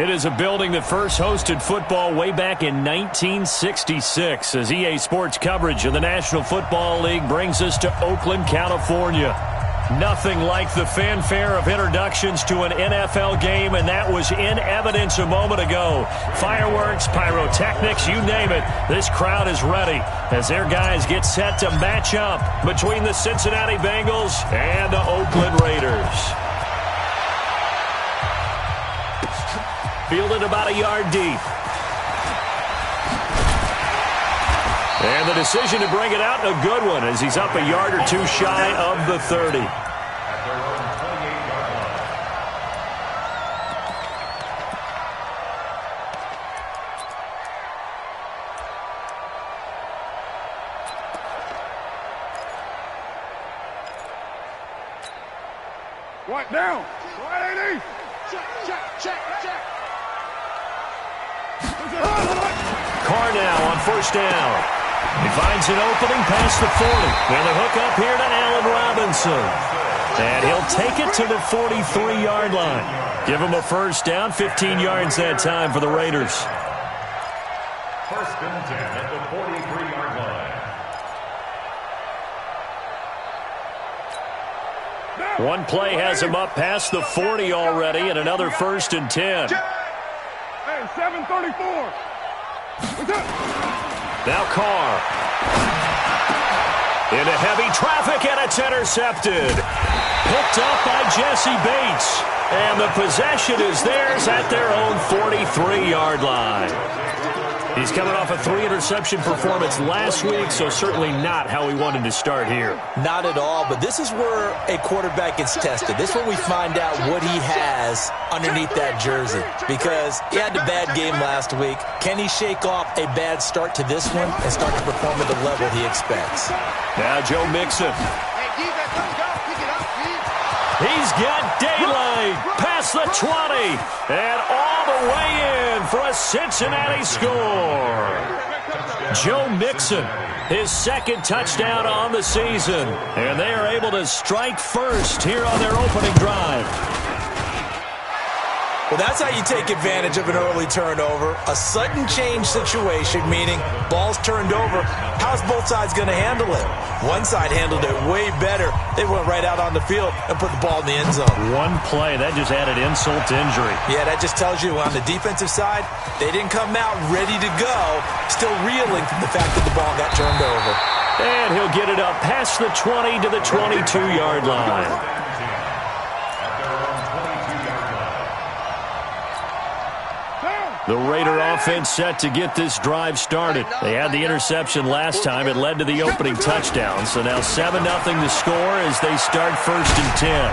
It is a building that first hosted football way back in 1966 as EA Sports coverage of the National Football League brings us to Oakland, California. Nothing like the fanfare of introductions to an NFL game, and that was in evidence a moment ago. Fireworks, pyrotechnics, you name it. This crowd is ready as their guys get set to match up between the Cincinnati Bengals and the Oakland Raiders. Fielded about a yard deep. And the decision to bring it out, a good one, as he's up a yard or two shy of the 30. What down? 180. Check. Carr now on first down. He finds an opening past the 40. And the hook up here to Allen Robinson. And he'll take it to the 43-yard line. Give him a first down, 15 yards that time for the Raiders. First and 10 at the 43-yard line. One play has him up past the 40 already, and another first and 10. Hey, 734. Now Carr. Into heavy traffic, and it's intercepted. Picked up by Jesse Bates. And the possession is theirs at their own 43-yard line. He's coming off a 3-interception performance last week, so certainly not how he wanted to start here. Not at all, but this is where a quarterback gets tested. This is where we find out what he has underneath that jersey, because he had a bad game last week. Can he shake off a bad start to this one and start to perform at the level he expects? Now Joe Mixon. He's got daylight past the 20 and all the way in for a Cincinnati score. Joe Mixon, his second touchdown on the season. And they are able to strike first here on their opening drive. Well, that's how you take advantage of an early turnover. A sudden change situation, meaning ball's turned over. How's both sides going to handle it? One side handled it way better. They went right out on the field and put the ball in the end zone. One play, that just added insult to injury. Yeah, that just tells you on the defensive side, they didn't come out ready to go, still reeling from the fact that the ball got turned over. And he'll get it up past the 20 to the 22-yard line. The Raider offense set to get this drive started. They had the interception last time. It led to the opening touchdown. So now 7-0 to score as they start first and 10.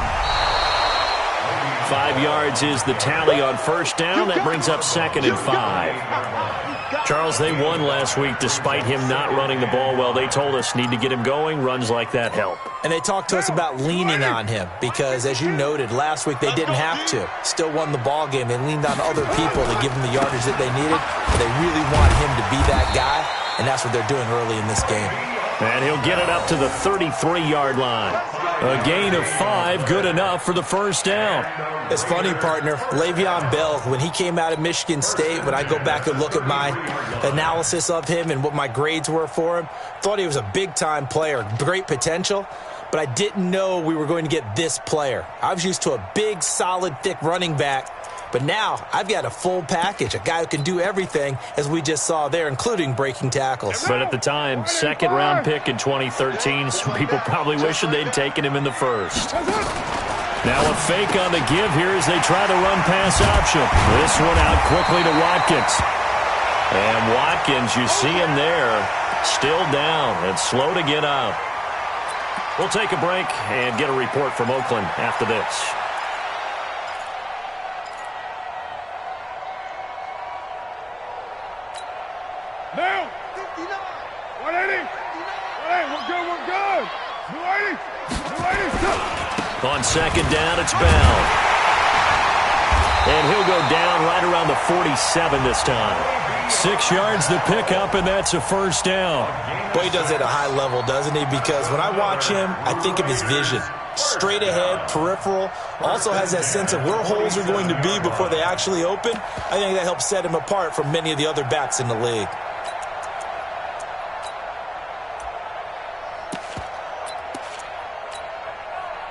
5 yards is the tally on first down. That brings up second and 5. Charles, they won last week despite him not running the ball well. They told us need to get him going. Runs like that help. And they talked to us about leaning on him because, as you noted, last week they didn't have to. Still won the ball game. They leaned on other people to give them the yardage that they needed. But they really want him to be that guy, and that's what they're doing early in this game. And he'll get it up to the 33-yard line. A gain of 5, good enough for the first down. It's funny, partner. Le'Veon Bell, when he came out of Michigan State, when I go back and look at my analysis of him and what my grades were for him, thought he was a big-time player, great potential, but I didn't know we were going to get this player. I was used to a big, solid, thick running back, but now I've got a full package, a guy who can do everything, as we just saw there, including breaking tackles. But at the time, second-round pick in 2013, some people probably wishing they'd taken him in the first. Now a fake on the give here as they try the run-pass option. This one out quickly to Watkins. And Watkins, you see him there, still down and slow to get up. We'll take a break and get a report from Oakland after this. Now, 180. Hey, we're good. 280. On second down, it's Bell. And he'll go down right around the 47 this time. 6 yards to pick up, and that's a first down. Boy, he does it at a high level, doesn't he? Because when I watch him, I think of his vision. straight ahead, peripheral, also has that sense of where holes are going to be before they actually open. I think that helps set him apart from many of the other backs in the league.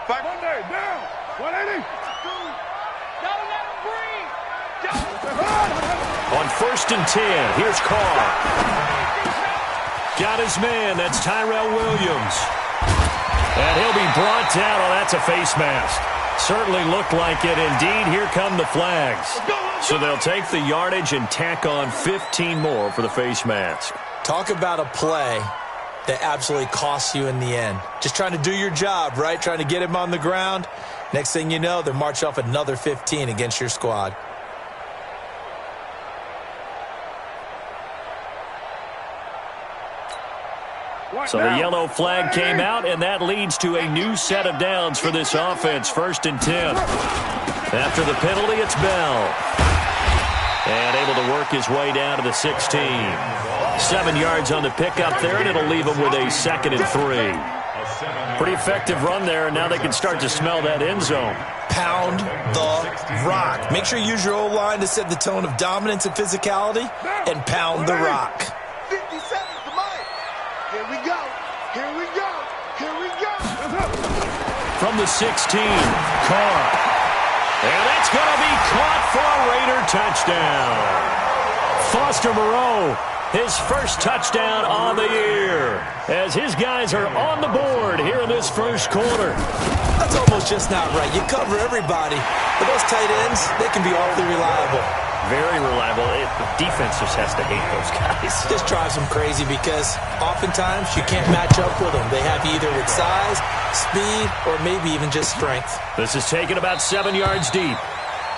Monday, down. 180. On 1st and 10, here's Carr. Got his man. That's Tyrell Williams. And he'll be brought down. Oh, that's a face mask. Certainly looked like it. Indeed, here come the flags. So they'll take the yardage and tack on 15 more for the face mask. Talk about a play that absolutely costs you in the end. Just trying to do your job, right? Trying to get him on the ground. Next thing you know, they march off another 15 against your squad. So the yellow flag came out, and that leads to a new set of downs for this offense. 1st and 10. After the penalty, it's Bell. And able to work his way down to the 16. 7 yards on the pickup there, and it'll leave him with a 2nd and 3. Pretty effective run there, and now they can start to smell that end zone. Pound the rock. Make sure you use your O-line to set the tone of dominance and physicality, and pound the rock. 50 seconds to Mike. Here we go. Here we go. Here we go. From the 16, Carr. And that's going to be caught for a Raider touchdown. Foster Moreau, his first touchdown on the year, as his guys are on the board here in this first quarter. That's almost just not right. You cover everybody, but those tight ends, they can be awfully reliable. Very reliable. The defense just has to hate those guys. This drives them crazy because oftentimes you can't match up with them. They have you either with size, speed, or maybe even just strength. This is taken about 7 yards deep.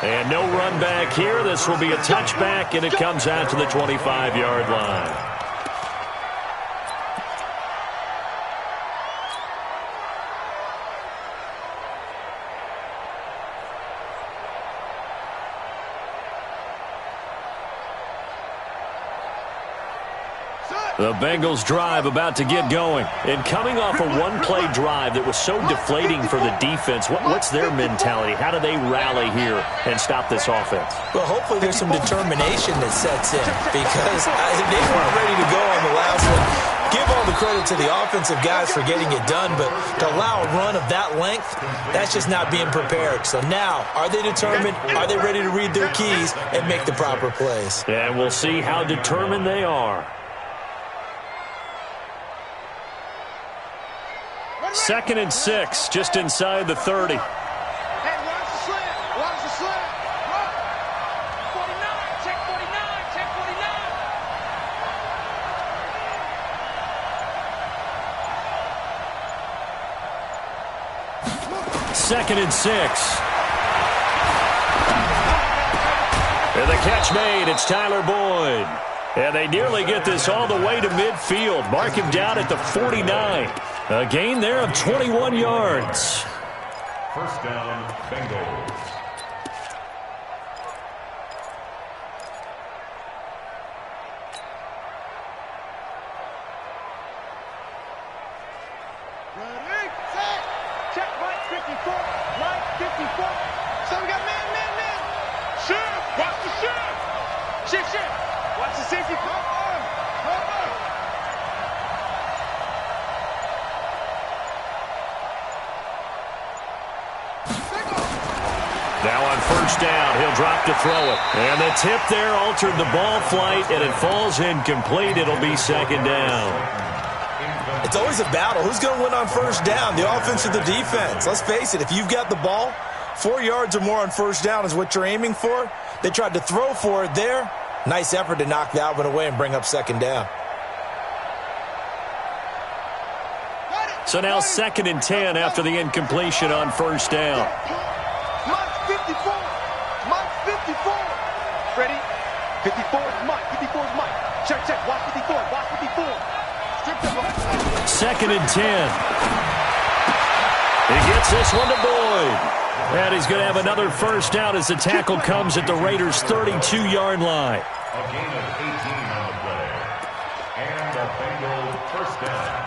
And no run back here. This will be a touchback, and it comes out to the 25-yard line. The Bengals drive about to get going. And coming off a one-play drive that was so deflating for the defense, what's their mentality? How do they rally here and stop this offense? Well, hopefully there's some determination that sets in because they weren't ready to go on the last one. Give all the credit to the offensive guys for getting it done, but to allow a run of that length, that's just not being prepared. So now, are they determined? Are they ready to read their keys and make the proper plays? And we'll see how determined they are. 2nd and 6, just inside the 30. Hey, watch the slant. Watch the slant. 49, check 49, check 49. 2nd and 6. And the catch made. It's Tyler Boyd. And they nearly get this all the way to midfield. Mark him down at the 49. A gain there of 21 yards. 1st down, Bengals. Ready, set. Check Mike 54. Mike 54. So we got man. Shift. Watch the shift. Shift. Watch the safety. Come on. Now on 1st down, he'll drop to throw it. And the tip there altered the ball flight, and it falls incomplete. It'll be 2nd down. It's always a battle. Who's going to win on 1st down, the offense or the defense? Let's face it, if you've got the ball, 4 yards or more on 1st down is what you're aiming for. They tried to throw for it there. Nice effort to knock that one away and bring up 2nd down. So now 2nd and 10 after the incompletion on 1st down. Mike 54. Mike 54. Ready? 54 is Mike. 54 is Mike. Check. Watch 54. Watch 54. 2nd and 10. He gets this one to Boyd. And he's going to have another 1st down as the tackle comes at the Raiders' 32-yard line. A gain of 18 on the play. And a Bengal 1st down.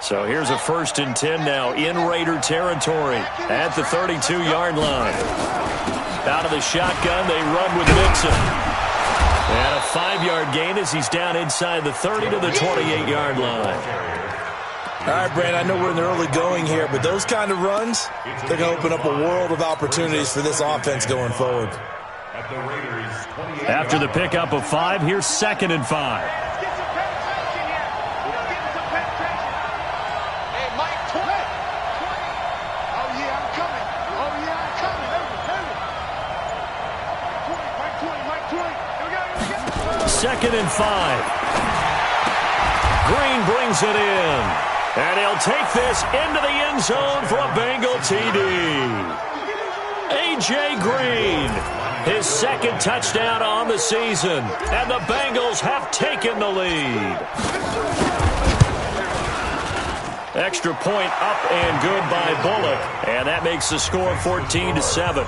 So here's a 1st and 10 now in Raider territory at the 32-yard line. Out of the shotgun, they run with Mixon. And a 5-yard gain as he's down inside the 30 to the 28-yard line. All right, Brand, I know we're in the early going here, but those kind of runs, they're going to open up a world of opportunities for this offense going forward. After the pickup of 5, here's 2nd and 5. Second and 5. Green brings it in. And he'll take this into the end zone for a Bengal TD. A.J. Green, his 2nd touchdown on the season. And the Bengals have taken the lead. Extra point up and good by Bullock. And that makes the score 14-7.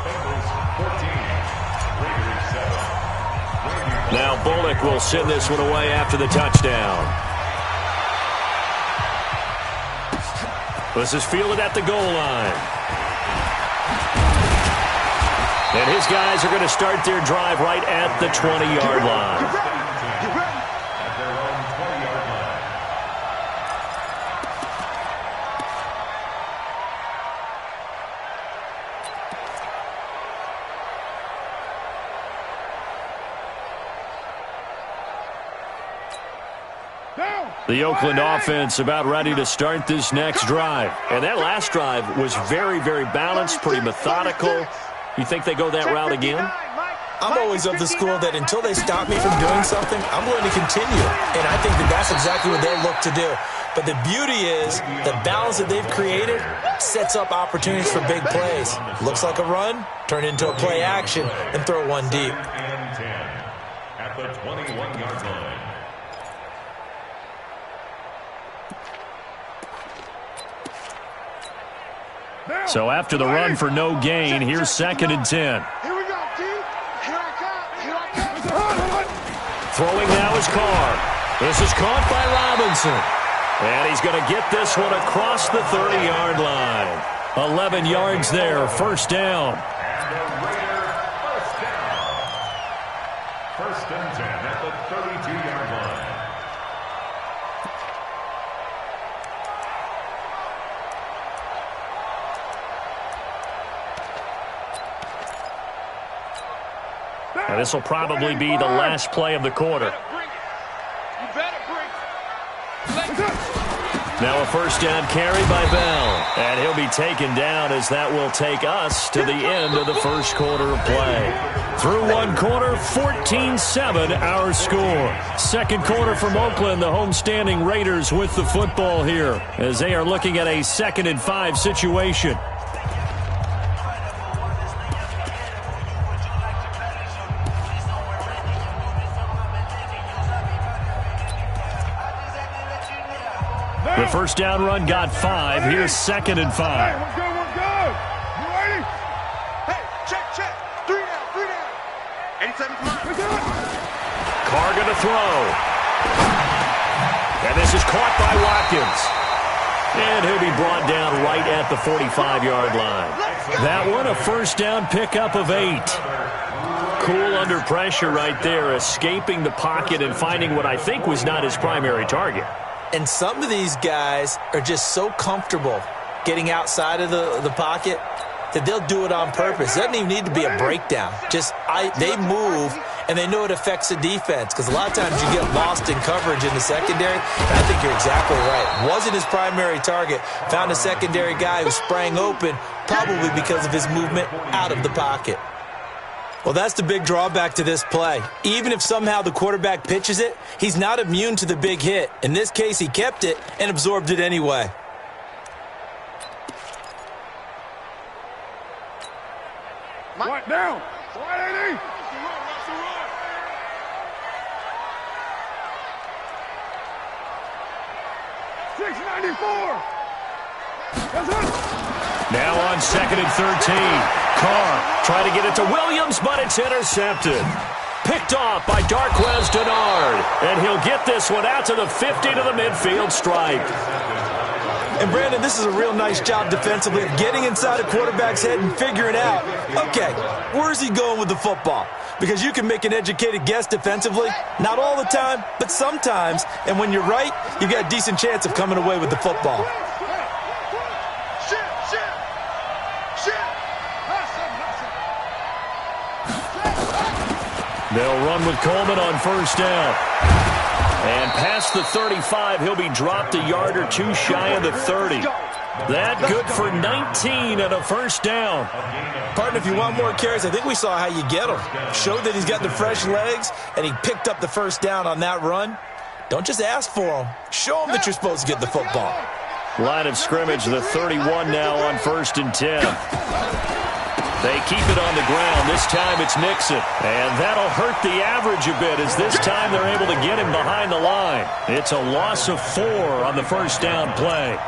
Now Bullock will send this one away after the touchdown. This is fielded at the goal line. And his guys are going to start their drive right at the 20-yard line. The Oakland offense about ready to start this next drive. And that last drive was very, very balanced, pretty methodical. You think they go that route again? I'm always of the school that until they stop me from doing something, I'm going to continue. And I think that that's exactly what they'll look to do. But the beauty is the balance that they've created sets up opportunities for big plays. Looks like a run, turn into a play action, and throw one deep. At the 21-yard line. So after the run for no gain, here's 2nd and 10. Here we go, dude. Here I come. Throwing now is Carr. This is caught by Robinson. And he's going to get this one across the 30-yard line. 11 yards there, 1st down. And the Raider first down. 1st and 10 at the 32-yard line. And this will probably be the last play of the quarter. Now a 1st down carry by Bell. And he'll be taken down as that will take us to the end of the 1st quarter of play. Through 1 quarter, 14-7 our score. 2nd quarter from Oakland, the homestanding Raiders with the football here as they are looking at a 2nd and 5 situation. The 1st down run got 5. Here's 2nd and 5. Hey, we're good, we're good. You ready? Hey, check. 3 down. 87 come on. We're good. Carr going to throw. And this is caught by Watkins. And he'll be brought down right at the 45-yard line. That one, a 1st down pickup of 8. Cool under pressure right there, escaping the pocket and finding what I think was not his primary target. And some of these guys are just so comfortable getting outside of the pocket that they'll do it on purpose. It doesn't even need to be a breakdown. They move, and they know it affects the defense because a lot of times you get lost in coverage in the secondary. And I think you're exactly right. Wasn't his primary target. Found a secondary guy who sprang open, probably because of his movement out of the pocket. Well, that's the big drawback to this play. Even if somehow the quarterback pitches it, he's not immune to the big hit. In this case, he kept it and absorbed it anyway. Right down. Right, 80. Now on 2nd and 13. Carr trying to get it to Williams, but it's intercepted. Picked off by Darqueze Dennard. And he'll get this one out to the 50 to the midfield stripe. And, Brandon, this is a real nice job defensively of getting inside a quarterback's head and figuring out, okay, where's he going with the football? Because you can make an educated guess defensively, not all the time, but sometimes. And when you're right, you've got a decent chance of coming away with the football. They'll run with Coleman on first down. And past the 35, he'll be dropped a yard or two shy of the 30. That good for 19 and a first down. Partner, if you want more carries, I think we saw how you get him. Showed that he's got the fresh legs, and he picked up the first down on that run. Don't just ask for him. Show him that you're supposed to get the football. Line of scrimmage, the 31 now on first and 10. They keep it on the ground. This time it's Nixon. And that'll hurt the average a bit as this time they're able to get him behind the line. It's a loss of 4 on the first down play.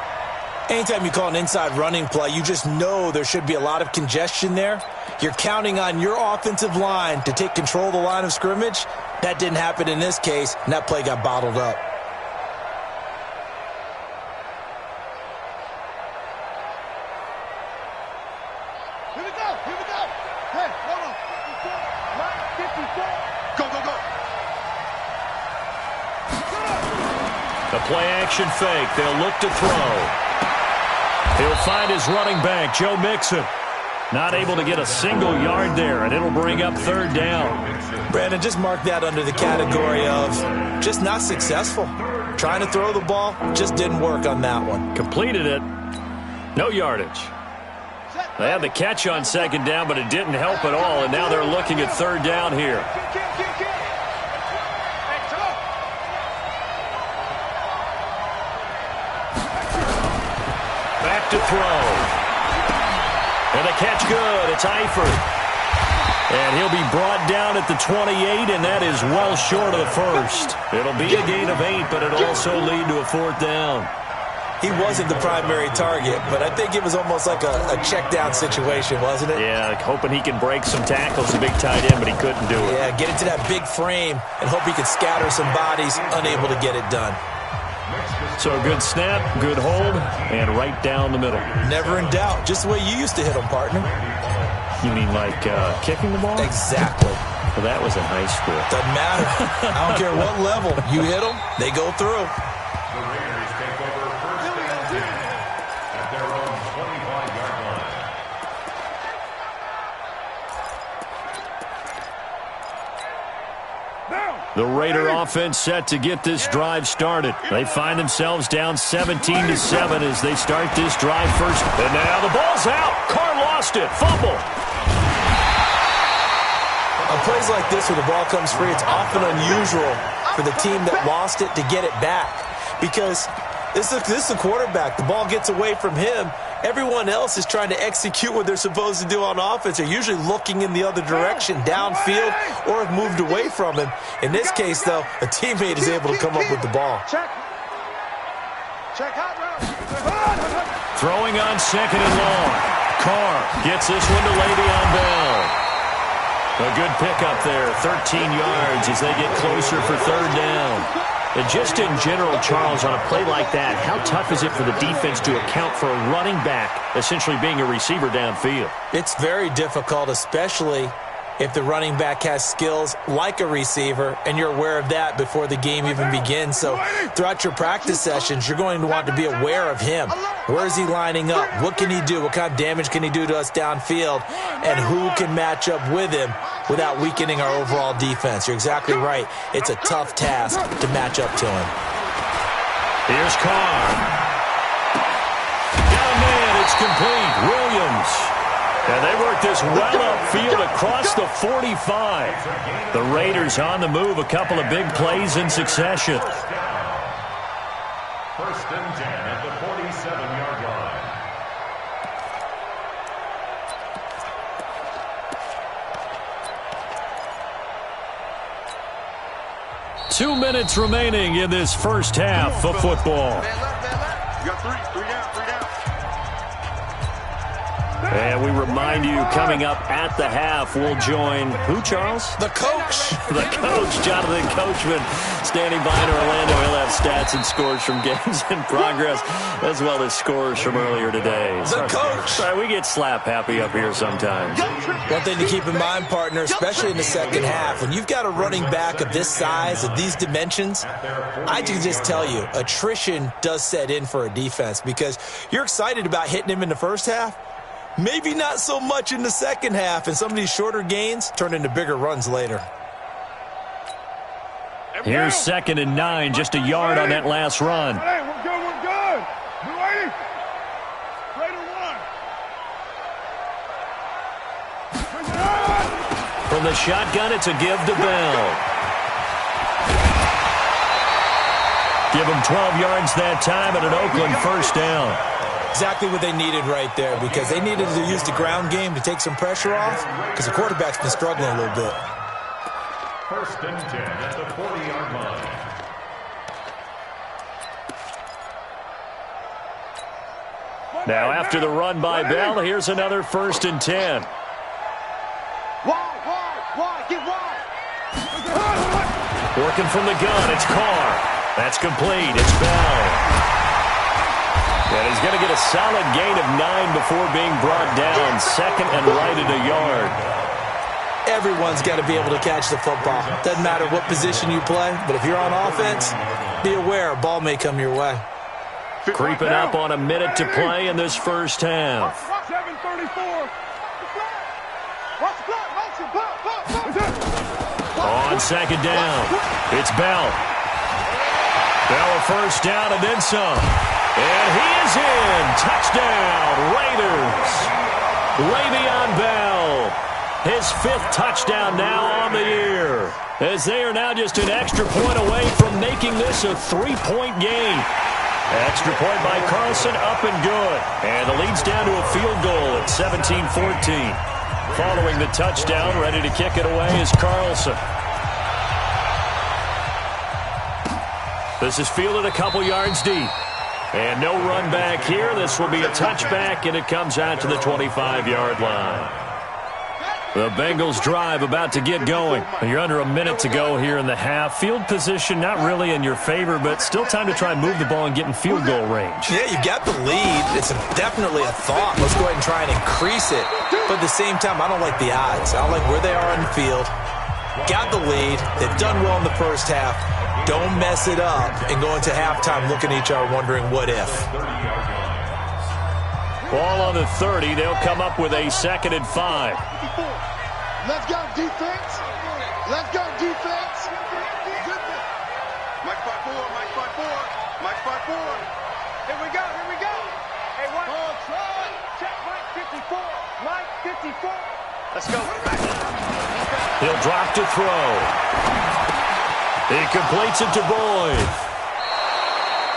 Anytime you call an inside running play, you just know there should be a lot of congestion there. You're counting on your offensive line to take control of the line of scrimmage. That didn't happen in this case, and that play got bottled up. Here we go. Hey, hold on. 54. Go. The play action fake. They'll look to throw. He'll find his running back, Joe Mixon. Not able to get a single yard there, and it'll bring up third down. Brandon, just mark that under the category of just not successful. Trying to throw the ball, just didn't work on that one. Completed it. No yardage. They had the catch on second down, but it didn't help at all, and now they're looking at third down here. Back to throw. And the catch good. It's Eifert. And he'll be brought down at the 28, and that is well short of the first. It'll be a gain of 8, but it'll also lead to a fourth down. He wasn't the primary target, but I think it was almost like a check down situation, wasn't it? Yeah, like hoping he can break some tackles, a big tight end, but he couldn't do it. Yeah, get into that big frame and hope he could scatter some bodies, unable to get it done. So a good snap, good hold, and right down the middle. Never in doubt. Just the way you used to hit them, partner. You mean like kicking the ball? Exactly. Well, that was in high school. Doesn't matter. I don't care what level. You hit them, they go through. The Raiders take over first and 10 at their own 25-yard line. The Raider offense set to get this drive started. They find themselves down 17-7 as they start this drive first. And now the ball's out. Carr lost it. Fumble. On plays like this where the ball comes free, it's often unusual for the team that lost it to get it back. Because this is the quarterback. The ball gets away from him. Everyone else is trying to execute what they're supposed to do on offense. They're usually looking in the other direction, downfield, or have moved away from him. In this case, though, a teammate is able to come up with the ball. Check out route. Throwing on second and long. Carr gets this one to Le'Veon Bell. A good pickup there, 13 yards as they get closer for third down. And just in general, Charles, on a play like that, how tough is it for the defense to account for a running back essentially being a receiver downfield? It's very difficult, especially if the running back has skills like a receiver, and you're aware of that before the game even begins. So throughout your practice sessions, you're going to want to be aware of him. Where is he lining up? What can he do? What kind of damage can he do to us downfield? And who can match up with him without weakening our overall defense? You're exactly right. It's a tough task to match up to him. Here's Carr. Got a man. It's complete. Williams. And they work this well upfield across the 45. The Raiders on the move, a couple of big plays in succession. First and 10 at the 47-yard line. 2 minutes remaining in this first half of football. You got three down. And we remind you, coming up at the half, we'll join who, Charles? The coach. The coach, Jonathan Coachman, standing by in Orlando. He'll have have stats and scores from games in progress, as well as scores from earlier today. The coach. Sorry, we get slap happy up here sometimes. One thing to keep in mind, partner, especially in the second half, when you've got a running back of this size, of these dimensions, I can just tell you, attrition does set in for a defense because you're excited about hitting him in the first half. Maybe not so much in the second half, and some of these shorter gains turn into bigger runs later. Here's 2nd and 9, just a yard on that last run. Hey, we're good, we're good. You ready? Ready to run. From the shotgun, it's a give to Bell. Give him 12 yards that time and an Oakland first down. Exactly what they needed right there because they needed to use the ground game to take some pressure off because the quarterback's been struggling a little bit. 1st and 10 at the 40-yard line. Now after the run by Bell, here's another 1st and 10. Wide, get wide. Working from the gun, it's Carr. That's complete, it's Bell. And he's going to get a solid gain of 9 before being brought down. 2nd and right at a yard. Everyone's got to be able to catch the football. Doesn't matter what position you play, but if you're on offense, be aware a ball may come your way. Creeping up on a minute to play in this first half. 7:34. On 2nd down, it's Bell. Bell a first down and then some. And he is in. Touchdown, Raiders. Le'Veon Bell. His 5th touchdown now on the year. As they are now just an extra point away from making this a 3-point game. Extra point by Carlson, up and good. And the lead's down to a field goal at 17-14. Following the touchdown, ready to kick it away is Carlson. This is fielded a couple yards deep. And no run back here. This will be a touchback, and it comes out to the 25-yard line. The Bengals drive about to get going. You're under a minute to go here in the half. Field position not really in your favor, but still time to try and move the ball and get in field goal range. Yeah, you got the lead. It's definitely a thought. Let's go ahead and try and increase it. But at the same time, I don't like the odds. I don't like where they are on the field. Got the lead. They've done well in the first half. Don't mess it up and go into halftime looking at each other wondering what if. Ball on the 30. They'll come up with a 2nd and 5. Let's go, defense. Let's go, defense. Mike 5-4, Mike 5-4, Mike 5-4. Here we go, here we go. Hey, one. Check Mike 54, Mike 54. Let's go. He'll drop to throw. He completes it to Boyd.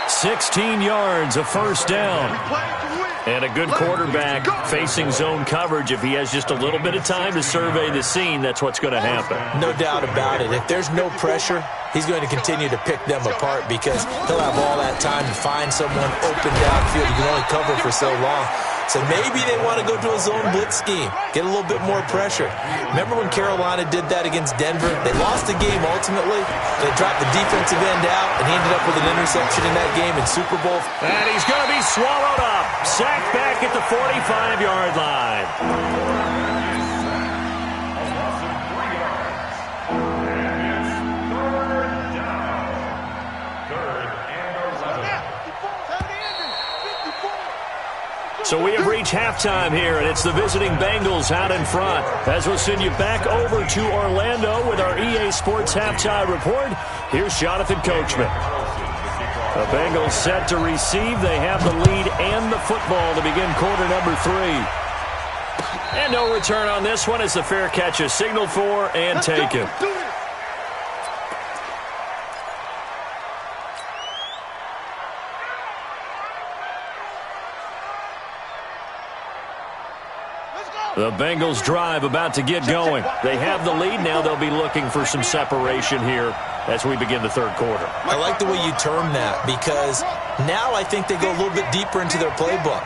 16 yards, a first down. And a good quarterback facing zone coverage. If he has just a little bit of time to survey the scene, that's what's going to happen. No doubt about it. If there's no pressure, he's going to continue to pick them apart because he'll have all that time to find someone open downfield. You can only cover for so long. So maybe they want to go to a zone blitz scheme, get a little bit more pressure. Remember when Carolina did that against Denver? They lost the game ultimately. They dropped the defensive end out, and he ended up with an interception in that game in Super Bowl. And he's going to be swallowed up. Sacked back at the 45-yard line. So we have reached halftime here, and it's the visiting Bengals out in front. As we'll send you back over to Orlando with our EA Sports Halftime Report, here's Jonathan Coachman. The Bengals set to receive. They have the lead and the football to begin quarter number 3. And no return on this one as the fair catch is signaled for and taken. The Bengals drive about to get going. They have the lead. Now they'll be looking for some separation here as we begin the third quarter. I like the way you term that because now I think they go a little bit deeper into their playbook.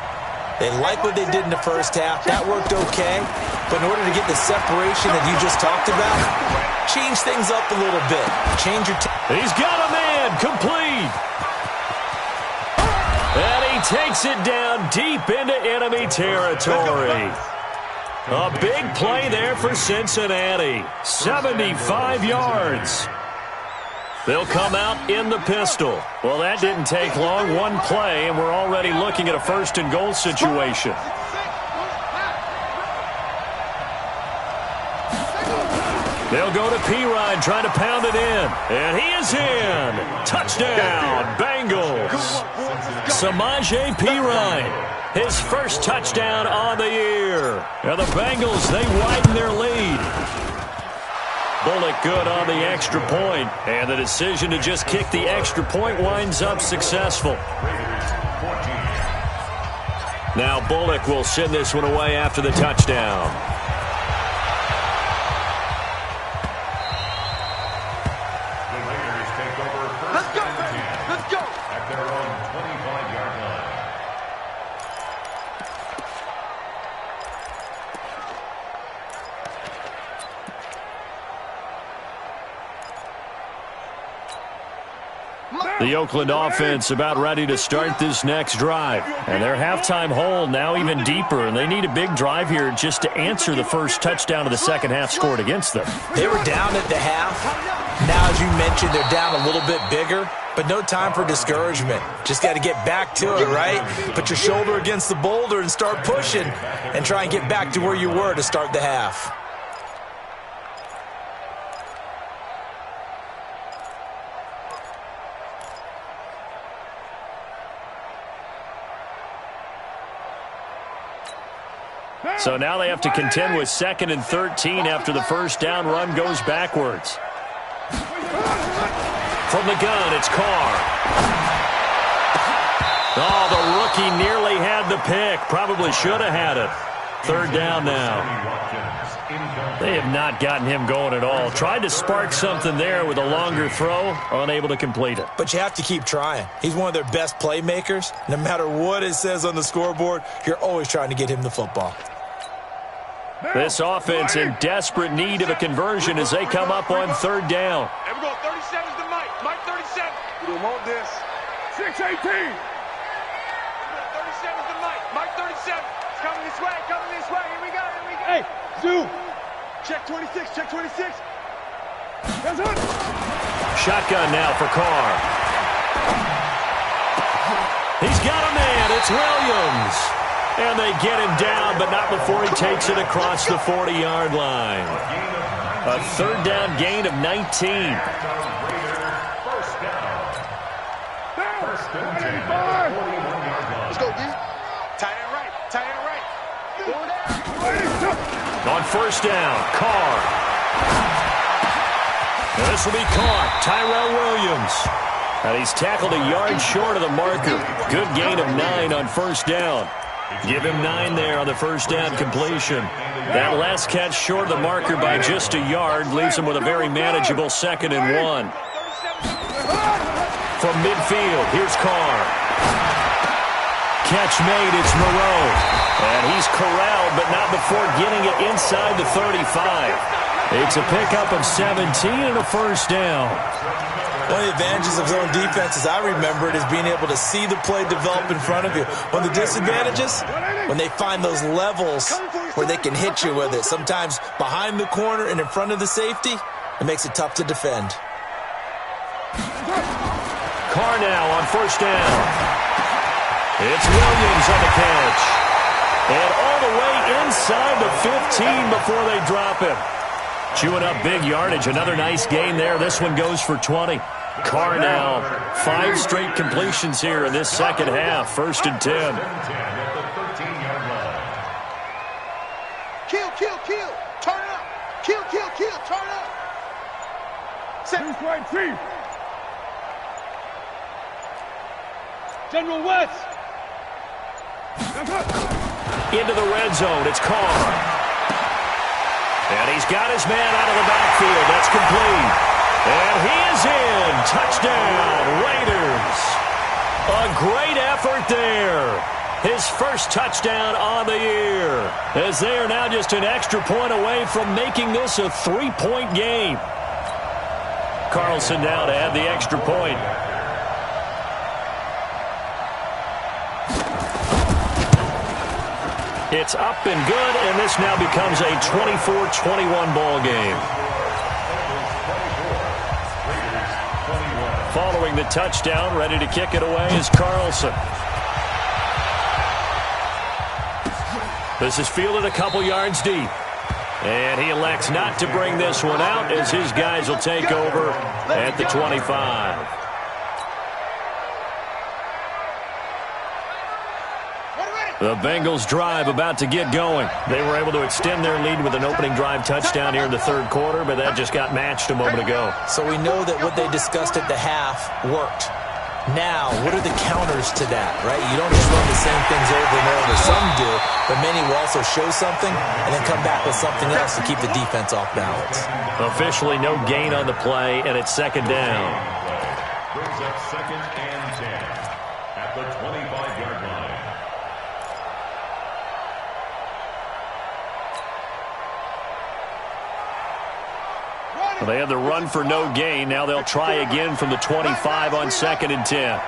They like what they did in the first half. That worked okay. But in order to get the separation that you just talked about, change things up a little bit. Change your... He's got a man. Complete. takes it down deep into enemy territory. A big play there for Cincinnati. 75 yards. They'll come out in the pistol. Well, that didn't take long. One play, and we're already looking at a first-and-goal situation. They'll go to Pirine, trying to pound it in. And he is in. Touchdown, Bengals. Samaje Pirine, his first touchdown on the year. And the Bengals, they widen their lead. Bullock good on the extra point. And the decision to just kick the extra point winds up successful. Now Bullock will send this one away after the touchdown. The Oakland offense about ready to start this next drive. And their halftime hole now even deeper, and they need a big drive here just to answer the first touchdown of the second half scored against them. They were down at the half. Now, as you mentioned, they're down a little bit bigger, but no time for discouragement. Just got to get back to it, right? Put your shoulder against the boulder and start pushing and try and get back to where you were to start the half. So now they have to contend with 2nd and 13 after the first down run goes backwards. From the gun, it's Carr. Oh, the rookie nearly had the pick. Probably should have had it. 3rd down now. They have not gotten him going at all. Tried to spark something there with a longer throw, unable to complete it. But you have to keep trying. He's one of their best playmakers. No matter what it says on the scoreboard, you're always trying to get him the football. This offense in desperate need of a conversion as they come up on 3rd down. Here we go. 37's the Mike. Mike 37. We don't want this. 6-18. 37's the Mike. Mike 37. It's coming this way. Coming this way. Here we go. Here we go. Hey, Zoo. Check 26. Check 26. That's it. Shotgun now for Carr. He's got a man. It's Williams. And they get him down, but not before he takes it across the 40-yard line. A 3rd down gain of 19. Let's go, D. Tight end right. Tight end right. On 1st down, Carr. And this will be caught. Tyrell Williams. And he's tackled a yard short of the marker. Good gain of 9 on 1st down. Give him 9 there on the 1st down completion. That last catch short of the marker by just a yard leaves him with a very manageable 2nd and 1. From midfield, here's Carr. Catch made, it's Moreau. And he's corralled, but not before getting it inside the 35. It's a pickup of 17 and a 1st down. One of the advantages of zone defense, as I remember it, is being able to see the play develop in front of you. One of the disadvantages, when they find those levels where they can hit you with it, sometimes behind the corner and in front of the safety, it makes it tough to defend. Carr now on 1st down. It's Williams on the catch. And all the way inside the 15 before they drop him. Chewing up big yardage. Another nice gain there. This one goes for 20. Carr now, 5 straight completions here in this second half. 1st and 10. Kill, kill, kill. Turn it up. Kill, kill, kill. Turn it up. Second right, Chief. General West. Into the red zone. It's Carr. And he's got his man out of the backfield. That's complete. And he is in. Touchdown, Raiders. A great effort there. His first touchdown on the year. As they are now just an extra point away from making this a 3-point game. Carlson now to add the extra point. It's up and good, and this now becomes a 24-21 ball game. Following the touchdown, ready to kick it away is Carlson. This is fielded a couple yards deep. And he elects not to bring this one out as his guys will take over at the 25. The Bengals drive about to get going. They were able to extend their lead with an opening drive touchdown here in the third quarter, but that just got matched a moment ago. So we know that what they discussed at the half worked. Now, what are the counters to that, right? You don't just run the same things over and over. Some do, but many will also show something and then come back with something else to keep the defense off balance. Officially no gain on the play, and it's second down. Brings up second and 10 at the 25-yard line. Well, they had the run for no gain. Now they'll try again from the 25 on second and 10.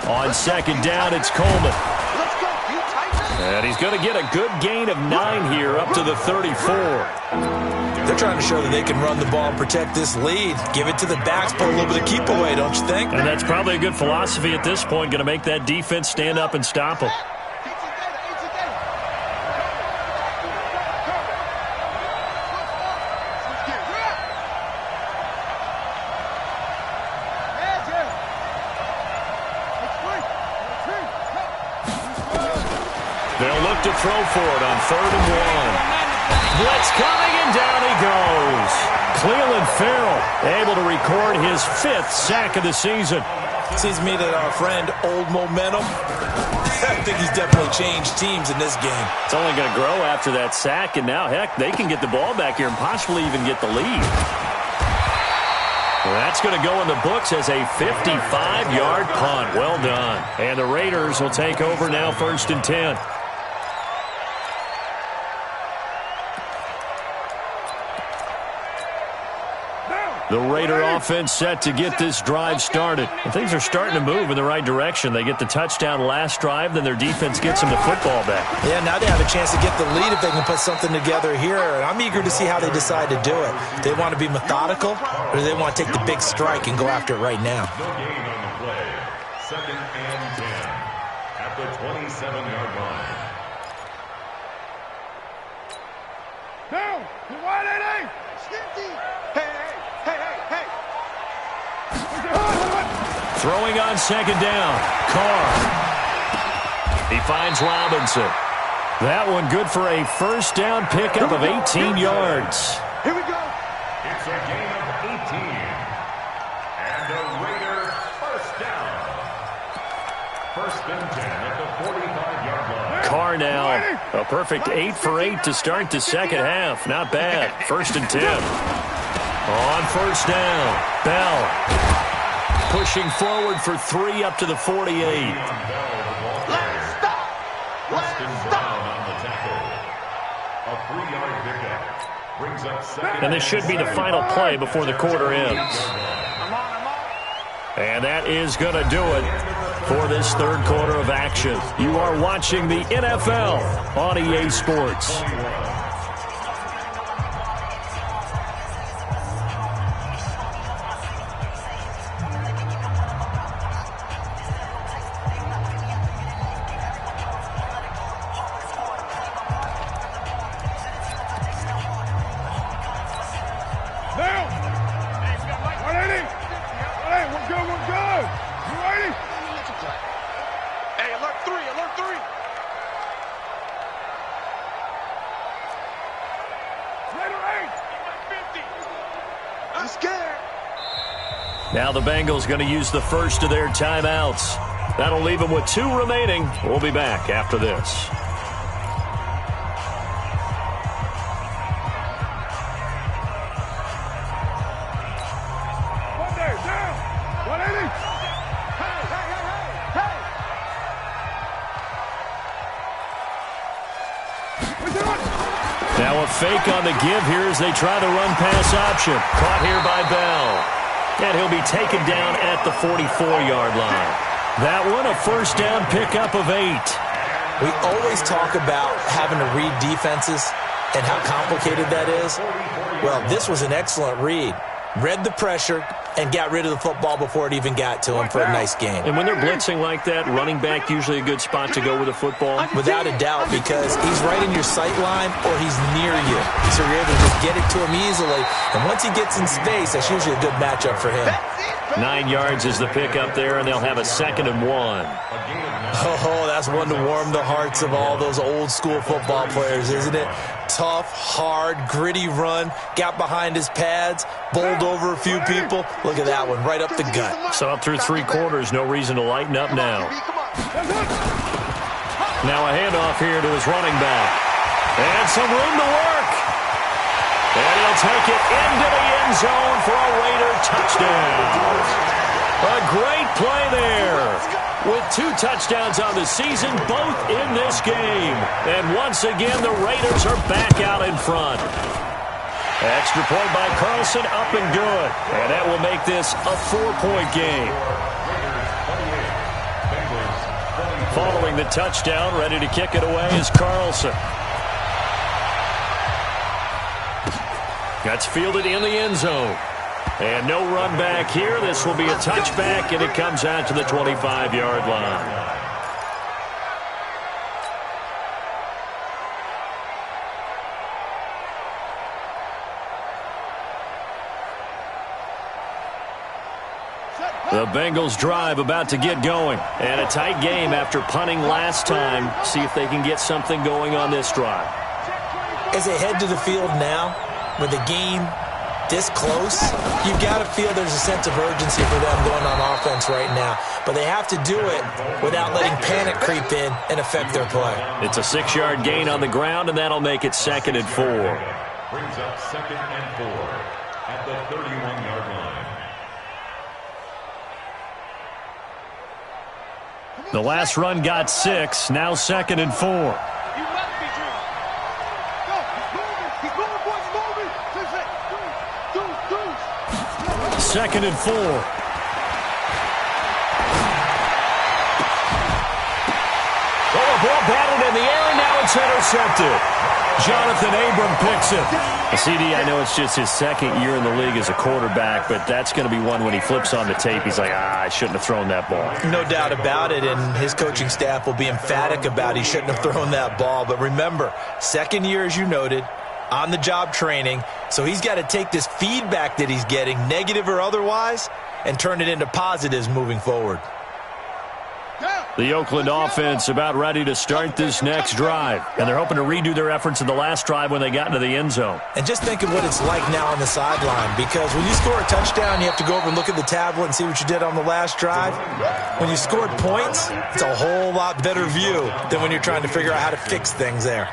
On second down, it's Coleman. And he's going to get a good gain of 9 here up to the 34. They're trying to show that they can run the ball and protect this lead. Give it to the backs, put a little bit of keep away, don't you think? And that's probably a good philosophy at this point, going to make that defense stand up and stop them. They'll look to throw for it on 3rd and 1. Blitz coming, and down he goes. Clelin Ferrell able to record his 5th sack of the season. Seems to me that our friend Old Momentum, I think he's definitely changed teams in this game. It's only going to grow after that sack, and now, heck, they can get the ball back here and possibly even get the lead. Well, that's going to go in the books as a 55-yard punt. Well done. And the Raiders will take over now 1st and 10. The Raider offense set to get this drive started. And things are starting to move in the right direction. They get the touchdown last drive, then their defense gets them the football back. Yeah, now they have a chance to get the lead if they can put something together here. And I'm eager to see how they decide to do it. Do they want to be methodical, or do they want to take the big strike and go after it right now? No gain on the play. Second and 10 at the 27-yard line. Down to 180. Throwing on second down. Carr. He finds Robinson. That one good for a first down pickup of 18 yards. Here we go. It's a gain of 18. And a Raider first down. 1st and 10 at the 45-yard line. Carr now. A perfect 8 for 8 to start the second half. Not bad. 1st and 10. On first down. Bell. Pushing forward for 3 up to the 48. Let's stop. On the tackle. A 3-yard pickup. Brings up second. And this should be the final play before the quarter ends. And that is going to do it for this third quarter of action. You are watching the NFL on EA Sports. Now the Bengals going to use the first of their timeouts. That'll leave them with 2 remaining. We'll be back after this. Now a fake on the give here as they try the run-pass option. Caught here by Bell. And he'll be taken down at the 44-yard line. That one, a first down pickup of 8. We always talk about having to read defenses and how complicated that is. Well, this was an excellent read. Read the pressure and got rid of the football before it even got to him for a nice gain. And when they're blitzing like that, running back usually a good spot to go with the football? Without a doubt, because he's right in your sight line or he's near you. So you're able to just get it to him easily. And once he gets in space, that's usually a good matchup for him. 9 yards is the pickup there, and they'll have a 2nd and 1. Oh, that's one to warm the hearts of all those old-school football players, isn't it? Tough, hard, gritty run, got behind his pads, bowled over a few people. Look at that one, right up the gut. So up through 3 quarters, no reason to lighten up now. Now a handoff here to his running back. And some room to work. And he'll take it into the end zone for a Raider touchdown. A great play there. With 2 touchdowns on the season, both in this game. And once again, the Raiders are back out in front. Extra point by Carlson, up and good. And that will make this a 4-point game. Following the touchdown, ready to kick it away is Carlson. That's fielded in the end zone. And no run back here. This will be a touchback, and it comes out to the 25-yard line. The Bengals drive about to get going. And a tight game after punting last time. See if they can get something going on this drive. As they head to the field now, with the game this close, you've got to feel there's a sense of urgency for them going on offense right now. But they have to do it without letting panic creep in and affect their play. It's a 6-yard gain on the ground, and that'll make it 2nd and 4. Brings up 2nd and 4 at the 31-yard line. The last run got 6, now 2nd and 4. 2nd and 4. Oh, a ball batted in the air, and now it's intercepted. Jonathan Abram picks it. CD, I know it's just his 2nd year in the league as a quarterback, but that's going to be one when he flips on the tape. He's like, I shouldn't have thrown that ball. No doubt about it, and his coaching staff will be emphatic about he shouldn't have thrown that ball. But remember, 2nd year, as you noted, on-the-job training, so he's got to take this feedback that he's getting, negative or otherwise, and turn it into positives moving forward. The Oakland offense about ready to start this next drive, and they're hoping to redo their efforts in the last drive when they got into the end zone. And just think of what it's like now on the sideline, because when you score a touchdown, you have to go over and look at the tablet and see what you did on the last drive. When you scored points, it's a whole lot better view than when you're trying to figure out how to fix things there.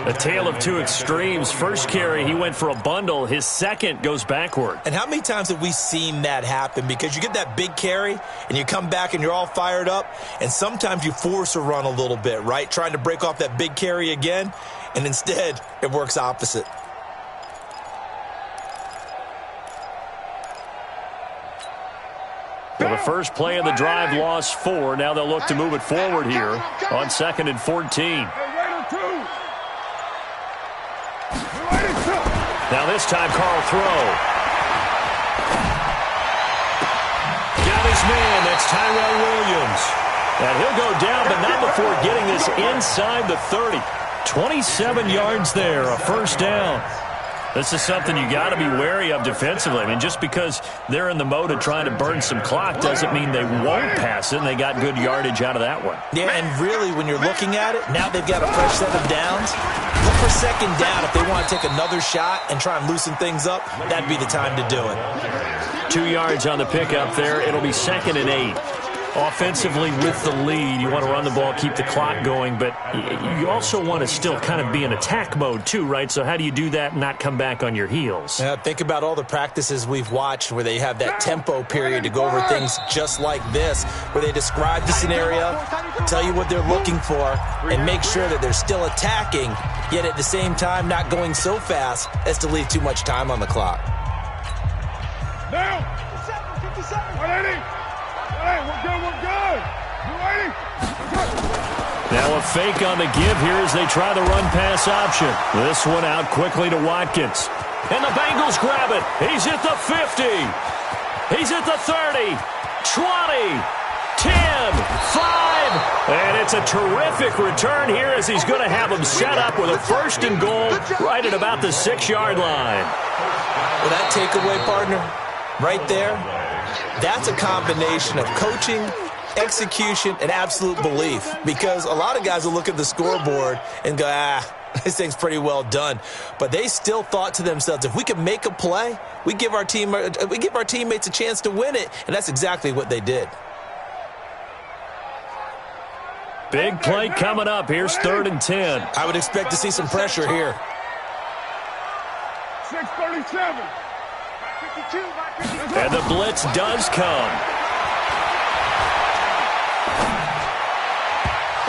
A tale of 2 extremes. First carry, he went for a bundle. His second goes backward. And how many times have we seen that happen? Because you get that big carry, and you come back and you're all fired up, and sometimes you force a run a little bit, right? Trying to break off that big carry again, and instead it works opposite. Well, the first play of the drive lost 4. Now they'll look to move it forward here on 2nd and 14. Now this time, Carl throw. Got his man. That's Tyrell Williams. And he'll go down, but not before getting this inside the 30. 27 yards there, a first down. This is something you got to be wary of defensively. I mean, just because they're in the mode of trying to burn some clock doesn't mean they won't pass it, and they got good yardage out of that one. Yeah, and really, when you're looking at it, now they've got a fresh set of downs. Look for 2nd down. If they want to take another shot and try and loosen things up, that'd be the time to do it. 2 yards on the pickup there. It'll be 2nd and 8. Offensively with the lead, you want to run the ball, keep the clock going, but you also want to still kind of be in attack mode too, right? So how do you do that and not come back on your heels? Yeah, think about all the practices we've watched where they have that tempo period to go over things just like this, where they describe the scenario, tell you what they're looking for, and make sure that they're still attacking, yet at the same time not going so fast as to leave too much time on the clock. Now, 57, 180. Hey, we're good, we're good. You ready? Now a fake on the give here as they try the run-pass option. This one out quickly to Watkins. And the Bengals grab it. He's at the 50. He's at the 30, 20, 10, 5. And it's a terrific return here as he's going to have him set up with a first and goal right at about the 6-yard line. Well, that takeaway, partner, right there, that's a combination of coaching, execution, and absolute belief. Because a lot of guys will look at the scoreboard and go, this thing's pretty well done. But they still thought to themselves, if we can make a play, we give our teammates a chance to win it. And that's exactly what they did. Big play coming up. Here's 3rd and 10. I would expect to see some pressure here. 6:37. And the blitz does come.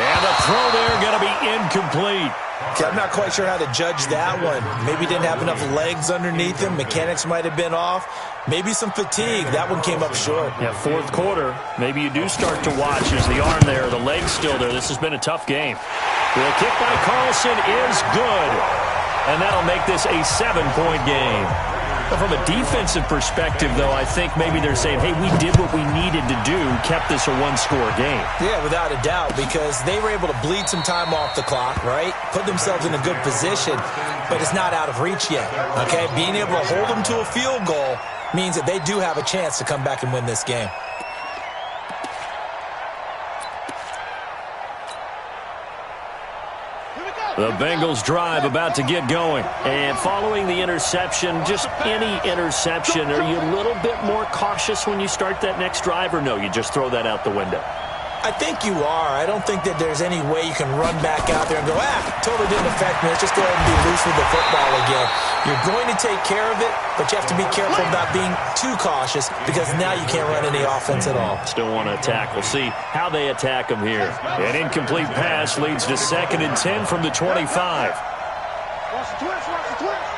And the throw there going to be incomplete. Okay, I'm not quite sure how to judge that one. Maybe didn't have enough legs underneath him. Mechanics might have been off. Maybe some fatigue. That one came up short. Yeah, 4th quarter. Maybe you do start to watch. Is the arm there, the leg's still there. This has been a tough game. The kick by Carlson is good. And that'll make this a 7-point game. But from a defensive perspective, though, I think maybe they're saying, hey, we did what we needed to do, kept this a 1-score game. Yeah, without a doubt, because they were able to bleed some time off the clock, right? Put themselves in a good position, but it's not out of reach yet, okay? Being able to hold them to a field goal means that they do have a chance to come back and win this game. The Bengals drive about to get going. And following the interception, just any interception, are you a little bit more cautious when you start that next drive, or no, you just throw that out the window? I think you are. I don't think that there's any way you can run back out there and go, totally didn't affect me. Let's just go ahead and be loose with the football again. You're going to take care of it, but you have to be careful about being too cautious because now you can't run any offense at all. Still want to attack. We'll see how they attack them here. An incomplete pass leads to 2nd and 10 from the 25. Watch the twist, watch the twist.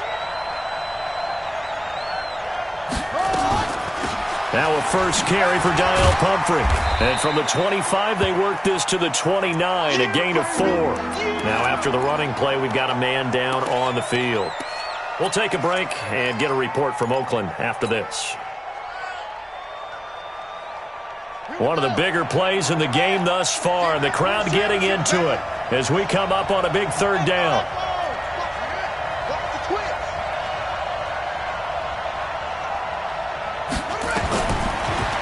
Now a first carry for Daniel Pumphrey. And from the 25, they work this to the 29, a gain of 4. Now after the running play, we've got a man down on the field. We'll take a break and get a report from Oakland after this. One of the bigger plays in the game thus far, and the crowd getting into it as we come up on a big 3rd down.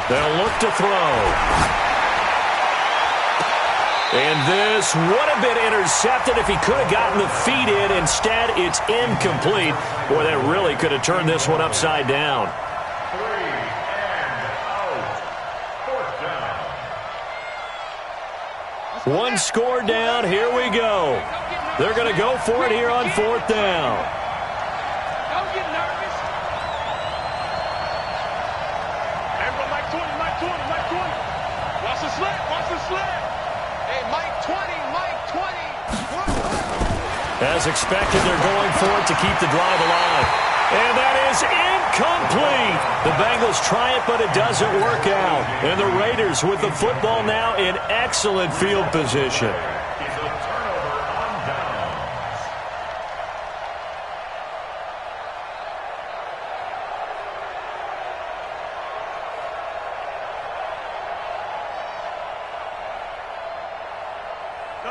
They'll look to throw. And this would have been intercepted if he could have gotten the feet in. Instead, it's incomplete. Boy, that really could have turned this one upside down. 3 and out. 4th down. 1 score down. Here we go. They're going to go for it here on 4th down. Don't get nervous. Everyone, Mike 20, Mike 20, Mike 20. Watch the slip, watch the slip. Hey, Mike 20, Mike 20. As expected, they're going for it to keep the drive alive. And that is incomplete. The Bengals try it, but it doesn't work out. And the Raiders with the football now in excellent field position. It's a turnover on downs.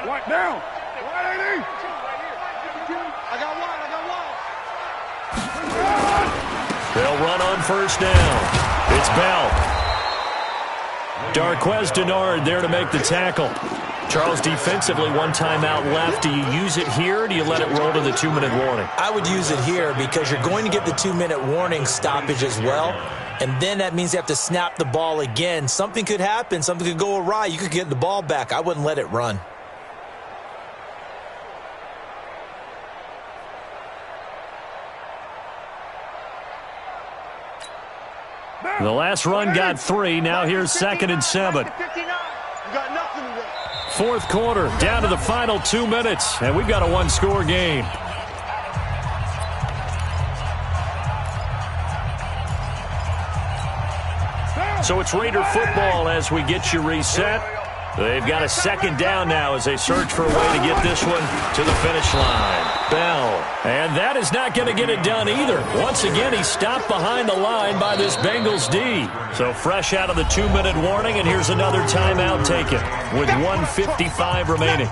What down? 180. I got one. They'll run on first down. It's Bell. Darquez Dennard there to make the tackle. Charles, defensively, 1 timeout left. Do you use it here, or do you let it roll to the 2-minute warning? I would use it here because you're going to get the 2-minute warning stoppage as well. and then that means they have to snap the ball again. Something could happen. Something could go awry. You could get the ball back. I wouldn't let it run. The last run got 3. Now here's 2nd and 7. Fourth quarter, down to the final 2 minutes, and we've got a one-score game. So it's Raider football as we get you reset. They've got a 2nd down now as they search for a way to get this one to the finish line. Bell. And that is not going to get it done either. Once again, he stopped behind the line by this Bengals D. So fresh out of the 2-minute warning, and here's another timeout taken with 1:55 remaining.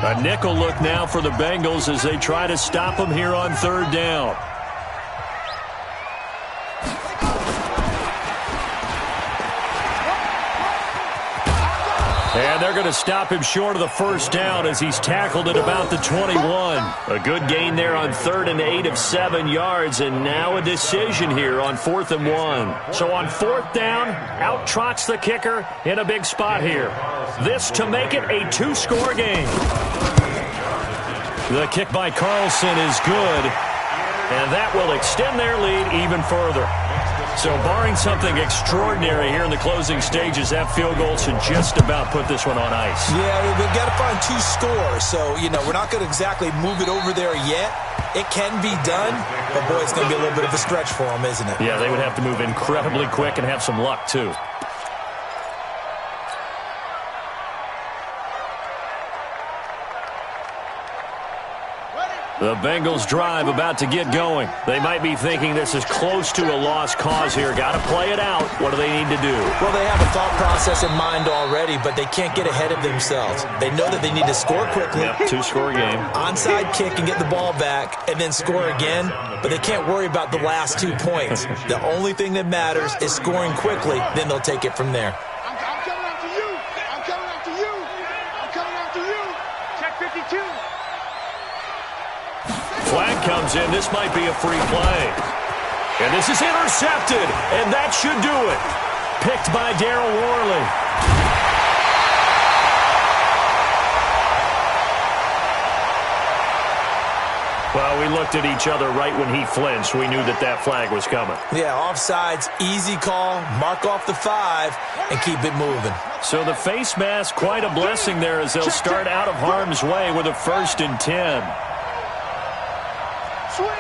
A nickel look now for the Bengals as they try to stop him here on 3rd down. And they're going to stop him short of the 1st down as he's tackled at about the 21. A good gain there on 3rd and 8 of 7 yards, and now a decision here on 4th and 1. So on 4th down, out trots the kicker in a big spot here. This to make it a 2-score game. The kick by Carlson is good, and that will extend their lead even further. So barring something extraordinary here in the closing stages, that field goal should just about put this one on ice. Yeah, we've got to find 2 scores. So, we're not going to exactly move it over there yet. It can be done, but, boy, it's going to be a little bit of a stretch for them, isn't it? Yeah, they would have to move incredibly quick and have some luck, too. The Bengals drive about to get going. They might be thinking this is close to a lost cause here. Got to play it out. What do they need to do? Well, they have a thought process in mind already, but they can't get ahead of themselves. They know that they need to score quickly. Yep, 2-score game. Onside kick and get the ball back and then score again, but they can't worry about the last 2 points. The only thing that matters is scoring quickly, then they'll take it from there. I'm coming after you. I'm coming after you. I'm coming after you. Check 52. Flag comes in. This might be a free play. And this is intercepted, and that should do it. Picked by Daryl Worley. Well, we looked at each other right when he flinched. We knew that that flag was coming. Yeah, offsides, easy call, mark off the 5, and keep it moving. So the face mask, quite a blessing there as they'll start out of harm's way with a 1st and 10. Switch!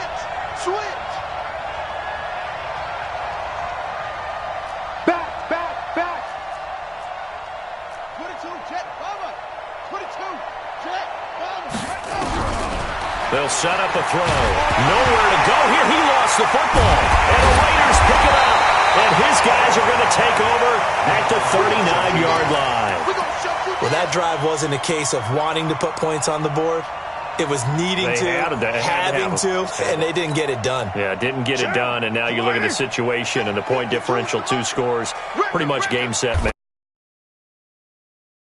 Back! 22, check, Bubba! 22, check, Bubba! They'll set up a throw. Nowhere to go here. He lost the football. And the Raiders pick it up. And his guys are going to take over at the 39-yard line. Well, that drive wasn't a case of wanting to put points on the board. It was needing having to, and they didn't get it done. Yeah, didn't get it done, and now you look at the situation and the point differential, 2 scores, pretty much game, set,